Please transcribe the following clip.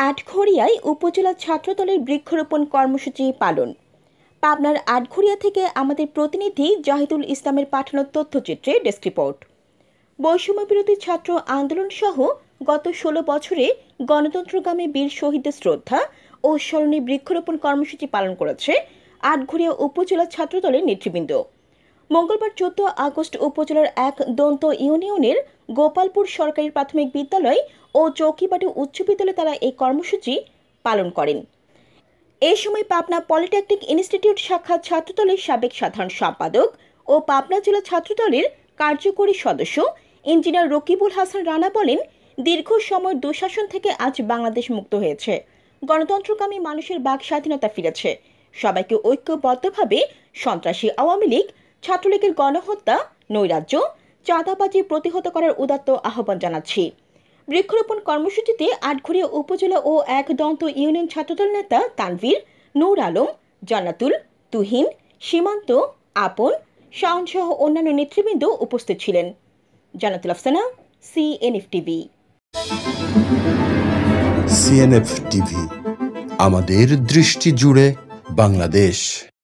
আটঘরিয়ায় উপজেলা ছাত্রদলের বৃক্ষরোপণ কর্মসূচি পালন। পাবনার আটঘরিয়া থেকে আমাদের প্রতিনিধি জাহিদুল ইসলামের পাঠানো তথ্যচিত্রে ডেস্ক রিপোর্ট। বৈষম্যবিরোধী ছাত্র আন্দোলন সহ গত ১৬ বছরে গণতন্ত্রগামী বীর শহীদদের শ্রদ্ধা ও স্মরণে বৃক্ষরোপণ কর্মসূচি পালন করেছে আটঘরিয়া উপজেলা ছাত্রদলের নেতৃবৃন্দ। মঙ্গলবার ১৪ আগস্ট উপজেলার এক দন্ত ইউনিয়নের গোপালপুর সরকারি প্রাথমিক বিদ্যালয় ও চৌকিবাটি উচ্চ বিদ্যালয়ে তারা এই কর্মসূচি পালন করেন। এ সময় পাবনা পলিটেকনিক ইনস্টিটিউট শাখা ছাত্রদলের সাবেক সাধারণ সম্পাদক ও পাবনা জেলা ছাত্রদলের কার্যকরী সদস্য ইঞ্জিনিয়ার রকিবুল হাসান রানা বলেন, দীর্ঘ সময় দুঃশাসন থেকে আজ বাংলাদেশ মুক্ত হয়েছে, গণতন্ত্রকামী মানুষের বাক স্বাধীনতা ফিরেছে। সবাইকে ঐক্যবদ্ধভাবে সন্ত্রাসী আওয়ামী লীগ, ছাত্রলীগের গণহত্যা, নৈরাজ্য, চাঁদাবাজি প্রতিহত করার উদাত্ত আহ্বান জানাচ্ছি। বৃক্ষরোপণ কর্মসূচিতে আটঘরিয়া উপজেলা ও এক দন্ত ইউনিয়ন ছাত্রদল নেতা তানভীর, নূর আলম, জান্নাতুল, তুহিন, সীমান্ত, আপন, শাওন সহ অন্যান্য নেতৃবৃন্দ উপস্থিত ছিলেন। Jannatul Afsana, CNF TV. CNF TV, আমাদের দৃষ্টি জুড়ে বাংলাদেশ।